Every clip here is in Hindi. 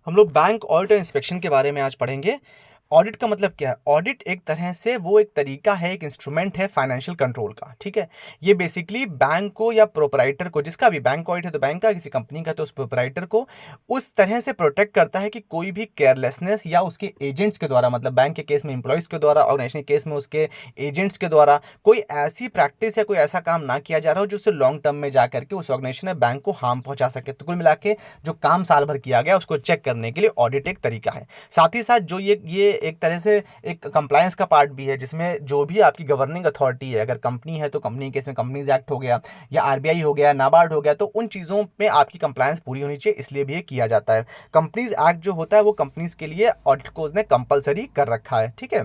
हम लोग बैंक ऑडिट और इंस्पेक्शन के बारे में आज पढ़ेंगे। ऑडिट का मतलब क्या है? ऑडिट एक तरह से वो एक तरीका है, एक इंस्ट्रूमेंट है फाइनेंशियल कंट्रोल का, ठीक है। ये बेसिकली बैंक को या प्रोपराइटर को, जिसका भी बैंक ऑडिट है तो बैंक का, किसी कंपनी का तो उस प्रोपराइटर को उस तरह से प्रोटेक्ट करता है कि कोई भी केयरलेसनेस या उसके एजेंट्स के द्वारा, मतलब बैंक के केस में एम्प्लॉयज़ के द्वारा, ऑर्गेनाइजेशन के केस में उसके एजेंट्स के द्वारा कोई ऐसी प्रैक्टिस या कोई ऐसा काम ना किया जा रहा हो जो उससे लॉन्ग टर्म में जा करके उस ऑर्गेनाइजेशन या बैंक को हार्म पहुंचा सके। तो कुल मिला के जो काम साल भर किया गया उसको चेक करने के लिए ऑडिट एक तरीका है। साथ ही साथ जो ये एक तरह से एक कंप्लायंस का पार्ट भी है, जिसमें जो भी आपकी गवर्निंग अथॉरिटी है, अगर कंपनी है तो कंपनी के इसमें कंपनीज एक्ट हो गया या आरबीआई हो गया, नाबार्ड हो गया, तो उन चीज़ों में आपकी कंप्लायंस पूरी होनी चाहिए, इसलिए भी ये किया जाता है। कंपनीज एक्ट जो होता है वो कंपनीज के लिए ऑडिट को उसने कंपलसरी कर रखा है, ठीक है।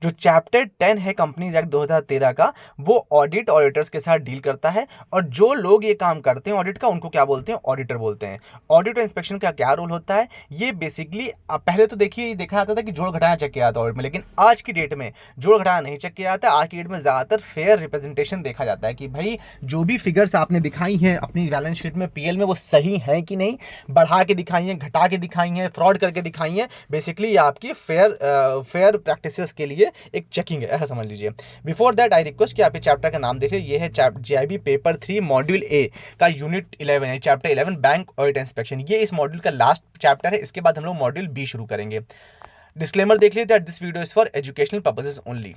जो चैप्टर 10 है कंपनीज एक्ट 2013 का, वो ऑडिट ऑडिटर्स के साथ डील करता है। और जो लोग ये काम करते हैं ऑडिट का, उनको क्या बोलते हैं? ऑडिटर बोलते हैं। ऑडिट और इंस्पेक्शन का क्या रोल होता है? ये बेसिकली पहले तो देखिए देखा जाता था कि जोड़ घटाना चेक किया जाता है ऑडिट में, लेकिन आज की डेट में जोड़ घटाना नहीं चेक किया जाता। आज की डेट में ज़्यादातर फेयर रिप्रेजेंटेशन देखा जाता है कि भाई जो भी फिगर्स आपने दिखाई हैं अपनी बैलेंस शीट में, पीएल में, वो सही हैं कि नहीं, बढ़ा के दिखाई हैं, घटा के दिखाई हैं, फ्रॉड करके दिखाई हैं। बेसिकली ये आपकी फेयर प्रैक्टिसेस के लिए एक चेकिंग है, ऐसा समझ लीजिए। बिफोर दैट आई रिक्वेस्ट कि आप ये चैप्टर का नाम देखिए। ये है जेआईबी पेपर 3 मॉड्यूल ए का यूनिट 11 है, चैप्टर 11 बैंक ऑडिट इंस्पेक्शन। ये इस मॉड्यूल का लास्ट चैप्टर है। इसके बाद हम लोग मॉड्यूल बी शुरू करेंगे। डिस्क्लेमर देख लीजिए that this video is for educational purposes only.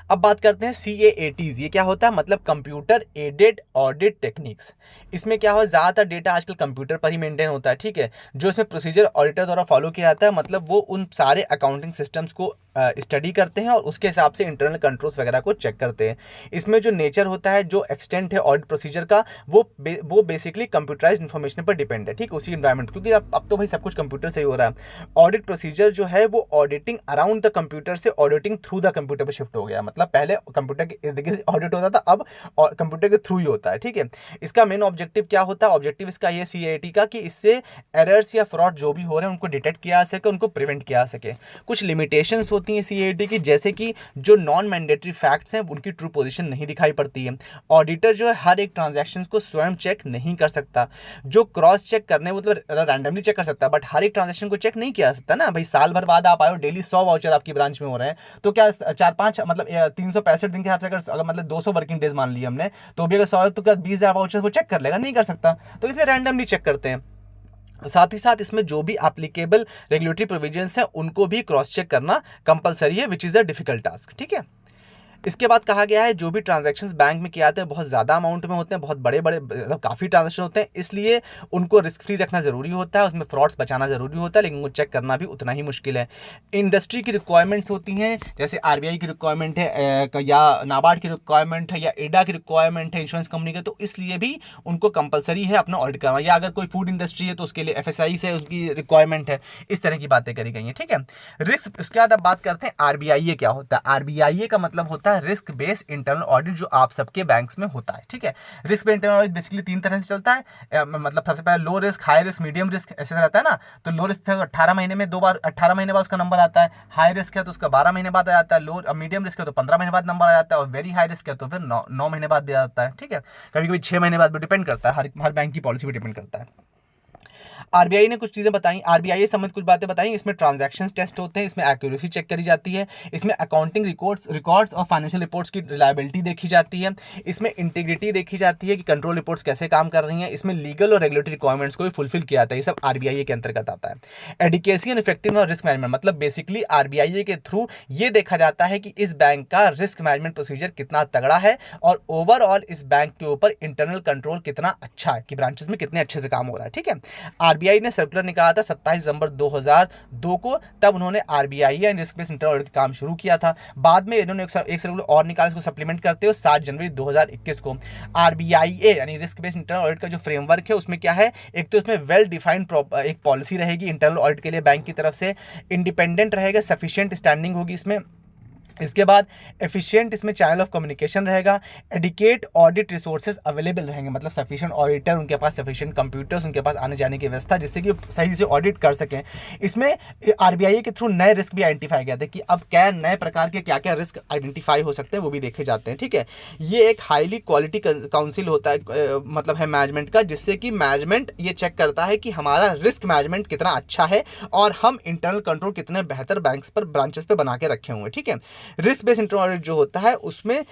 अब बात करते हैं CAATs। ये क्या होता है? मतलब कंप्यूटर एडेड ऑडिट टेक्निक्स। इसमें क्या हो, ज़्यादातर डेटा आजकल कंप्यूटर पर ही मेंटेन होता है, ठीक है। जो इसमें प्रोसीजर ऑडिटर द्वारा फॉलो किया जाता है, मतलब वो उन सारे अकाउंटिंग सिस्टम्स को स्टडी करते हैं और उसके हिसाब से इंटरनल कंट्रोल्स वगैरह को चेक करते हैं। इसमें जो नेचर होता है, जो एक्सटेंट है ऑडिट प्रोसीजर का, वो बेसिकली कंप्यूटराइज्ड इन्फॉर्मेशन पर डिपेंड है, ठीक, उसी इन्वायरमेंट, क्योंकि अब तो भाई सब कुछ कंप्यूटर से ही हो रहा है। ऑडिट प्रोसीजर जो है वो ऑडिटिंग अराउंड द कंप्यूटर से ऑडिटिंग थ्रू द कंप्यूटर पर शिफ्ट हो गया। मतलब पहले कंप्यूटर के इर्द गिर्द ऑडिट होता था, अब कंप्यूटर के थ्रू ही होता है, ठीक है। इसका मेन ऑब्जेक्टिव क्या होता है? ऑब्जेक्टिव इसका ये CAT का कि इससे एरर्स या फ्रॉड जो भी हो रहे हैं उनको डिटेक्ट किया जा सके, उनको प्रिवेंट किया जा सके। कुछ लिमिटेशंस होती हैं CAT की, जैसे कि जो नॉन मैंडेटरी फैक्ट्स हैं उनकी ट्रू पोजीशन नहीं दिखाई पड़ती है। ऑडिटर जो है हर एक ट्रांजैक्शन को स्वयं चेक नहीं कर सकता। जो क्रॉस चेक करने मतलब रैंडमली चेक कर सकता है, बट हर एक ट्रांजैक्शन को चेक नहीं किया जा सकता ना भाई। साल भर बाद आप आए हो, डेली 100 वाउचर आपकी ब्रांच में हो रहे हैं, तो क्या 4-5 मतलब 365 दिन के हिसाब से अगर मतलब 200 वर्किंग डेज मान लिए हमने, तो भी अगर 100 तो क्या 20,000 वाउचर वो चेक कर लेगा? नहीं कर सकता। तो इसलिए रैंडमली चेक करते हैं। साथ ही साथ इसमें जो भी एप्लीकेबल रेगुलेटरी प्रोविजंस हैं उनको भी क्रॉस चेक करना कंपलसरी है, which is a difficult task, ठीक है। इसके बाद कहा गया है जो भी ट्रांजैक्शंस बैंक में किए जाते हैं बहुत ज़्यादा अमाउंट में होते हैं, बहुत बड़े बड़े मतलब काफ़ी ट्रांजैक्शन होते हैं, इसलिए उनको रिस्क फ्री रखना ज़रूरी होता है, उसमें फ्रॉड्स बचाना ज़रूरी होता है, लेकिन उनको चेक करना भी उतना ही मुश्किल है। इंडस्ट्री की रिक्वायरमेंट्स होती हैं, जैसे आरबीआई की रिक्वायरमेंट है, या नाबार्ड की रिक्वायरमेंट है, या एडा की रिक्वायरमेंट है इंश्योरेंस कंपनी के, तो इसलिए भी उनको कंपलसरी है अपना ऑडिट करना। या अगर कोई फूड इंडस्ट्री है तो उसके लिए FSI से उसकी रिक्वायरमेंट है। इस तरह की बातें करी गई हैं, ठीक है। रिस्क, उसके बाद अब बात करते हैं RBIA क्या होता है। RBIA का मतलब होता है रिस्क बेस्ड इंटरनल ऑडिट, जो आप सबके बैंक्स में होता है, ठीक है। Risk based internal audit basically 3 तरह से चलता है। मतलब सबसे पहले low risk, high risk, medium risk, ऐसे रहता है ना। तो लो रिस्क है तो 18 महीने में 2 बार, 18 महीने बाद उसका नंबर आता है। हाई रिस्क है तो उसका 12 महीने बाद आ जाता है। लो मीडियम रिस्क है तो 15 महीने बाद नंबर आ जाता है। और वेरी हाई रिस्क है तो फिर 9 महीने बाद भी आ जाता है, ठीक है। कभी कभी 6 महीने बाद भी, डिपेंड करता है, हर बैंक की पॉलिसी भी डिपेंड करता है। आरबीआई ने कुछ चीज़ें बताई, आरबीआई से संबंधित कुछ बातें बताई। इसमें ट्रांजैक्शंस टेस्ट होते हैं, इसमें एक्यूरेसी चेक करी जाती है, इसमें अकाउंटिंग रिकॉर्ड्स और फाइनेंशियल रिपोर्ट्स की रिलायबिलिटी देखी जाती है, इसमें इंटीग्रिटी देखी जाती है कि कंट्रोल रिपोर्ट्स कैसे काम कर रही हैं, इसमें लीगल और रेगुलेटरी रिक्वायरमेंट्स को भी फुलफिल किया जाता है। ये सब आरबीआई के अंतर्गत आता है। एडुकेसी एंड इफेक्टिव और रिस्क मैनेजमेंट, मतलब बेसिकली आरबीआई के थ्रू ये देखा जाता है कि इस बैंक का रिस्क मैनेजमेंट प्रोसीजर कितना तगड़ा है और ओवरऑल इस बैंक के ऊपर इंटरनल कंट्रोल कितना अच्छा है, कि ब्रांचेस में कितने अच्छे से काम हो रहा है, ठीक है। आरबीआई ने सर्कुलर निकाला था 27 दिसंबर 2002 को, तब उन्होंने RBI and risk based internal audit का काम शुरू किया था। बाद में इन्होंने एक सर्कुलर और निकाला, इसको सप्लीमेंट करते हुए 7 जनवरी 2021 को आरबीआई यानी रिस्क बेस्ड इंटरनल ऑडिट का जो फ्रेमवर्क है उसमें क्या है, एक तो इसमें वेल डिफाइंड एक पॉलिसी रहेगी इंटरनल ऑडिट के लिए बैंक की तरफ से, इंडिपेंडेंट रहेगा, सफिशिएंट स्टैंडिंग होगी इसमें, इसके बाद एफिशिएंट इसमें चैनल ऑफ कम्युनिकेशन रहेगा, एडिकेट ऑडिट रिसोर्सेज अवेलेबल रहेंगे, मतलब सफिशिएंट ऑडिटर, उनके पास सफिशिएंट कंप्यूटर्स, उनके पास आने जाने की व्यवस्था, जिससे कि सही से ऑडिट कर सकें। इसमें आरबीआई के थ्रू नए रिस्क भी आइडेंटिफाई किए थे कि अब क्या नए प्रकार के क्या क्या रिस्क आइडेंटिफाई हो सकते हैं, वो भी देखे जाते हैं। ठीक है, ये एक हाईली क्वालिटी काउंसिल होता है, मतलब है मैनेजमेंट का, जिससे कि मैनेजमेंट ये चेक करता है कि हमारा रिस्क मैनेजमेंट कितना अच्छा है और हम इंटरनल कंट्रोल कितने बेहतर बैंक्स पर ब्रांचेस पे बना के रखे हुए हैं। ठीक है, रिस्क बेस्ड इंटरनल ऑडिट जो होता है उसमें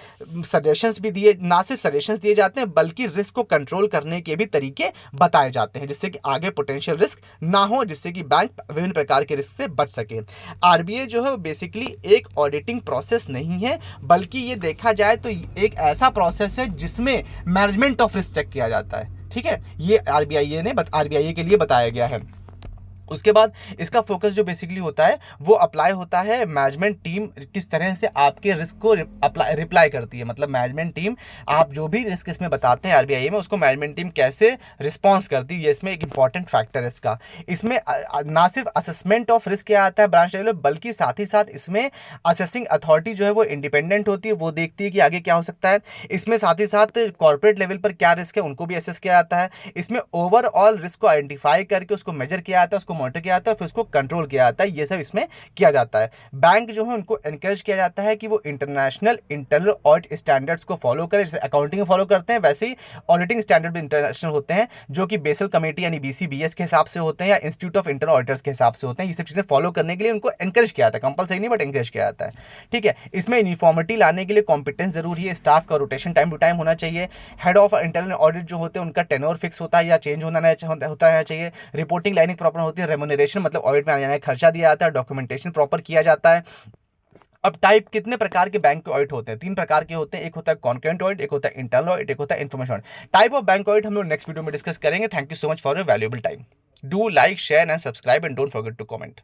सजेशंस भी दिए, ना सिर्फ सजेशंस दिए जाते हैं बल्कि रिस्क को कंट्रोल करने के भी तरीके बताए जाते हैं, जिससे कि आगे पोटेंशियल रिस्क ना हो, जिससे कि बैंक विभिन्न प्रकार के रिस्क से बच सके। आरबीआई जो है वो बेसिकली एक ऑडिटिंग प्रोसेस नहीं है, बल्कि ये देखा जाए तो एक ऐसा प्रोसेस है जिसमें मैनेजमेंट ऑफ रिस्क चेक किया जाता है। ठीक है, ये आरबीआई के लिए बताया गया है। उसके बाद इसका फोकस जो बेसिकली होता है वो अप्लाई होता है मैनेजमेंट टीम किस तरह से आपके रिस्क को रिप्लाई करती है, मतलब मैनेजमेंट टीम आप जो भी रिस्क इसमें बताते हैं आरबीआई में, उसको मैनेजमेंट टीम कैसे रिस्पॉन्स करती है, ये इसमें एक इंपॉर्टेंट फैक्टर है इसका। इसमें ना सिर्फ असेसमेंट ऑफ रिस्क क्या आता है ब्रांच लेवल, बल्कि साथ ही साथ इसमें असेसिंग अथॉरिटी जो है वो इंडिपेंडेंट होती है, वो देखती है कि आगे क्या हो सकता है। इसमें साथ ही साथ कॉर्पोरेट लेवल पर क्या रिस्क है उनको भी असेस किया जाता है। इसमें ओवरऑल रिस्क को आइडेंटिफाई करके उसको मेजर किया जाता है, उसको मॉनिटर किया जाता है, फिर उसको कंट्रोल किया जाता है, ये सब इसमें किया जाता है। बैंक जो है उनको एनकरेज किया जाता है कि वो इंटरनेशनल इंटरनल ऑडिट स्टैंडर्ड्स को फॉलो करें, जैसे अकाउंटिंग फॉलो करते हैं वैसे ही ऑडिटिंग स्टैंडर्ड भी इंटरनेशनल होते हैं, जो कि बेसल कमेटी यानी बीसीबीएस के हिसाब से होते हैं या इंस्टीट्यूट ऑफ इंटरनल ऑडिटर्स के हिसाब से होते हैं। ये सब चीजें फॉलो करने के लिए उनको एनकरेज किया जाता है, कंपलसरी नहीं बट एनकरेज किया जाता है। ठीक है, इसमें यूनिफॉर्मिटी लाने के लिए कॉम्पिटेंस जरूरी है, स्टाफ का रोटेशन टाइम टू टाइम होना चाहिए, हेड ऑफ इंटरनल ऑडिट जो होते हैं उनका टेन्योर फिक्स होता है या चेंज होता रहना चाहिए, रिपोर्टिंग लाइनिंग प्रॉपर होती है, रेम्यूनरेशन मतलब ऑडिट में आने जाने का खर्चा दिया जाता है, डॉक्यूमेंटेशन प्रॉपर किया जाता है। अब टाइप कितने प्रकार के बैंक के ऑडिट होते हैं, 3 प्रकार के होते हैं, एक होता है कॉन्करेंट ऑडिट, एक होता है इंटरनल ऑडिट, एक होता है information audit. Type of bank audit हम लोग नेक्स्ट वीडियो में डिस्कस करेंगे। Thank you so much for your valuable time. Do like share and subscribe and don't forget to comment.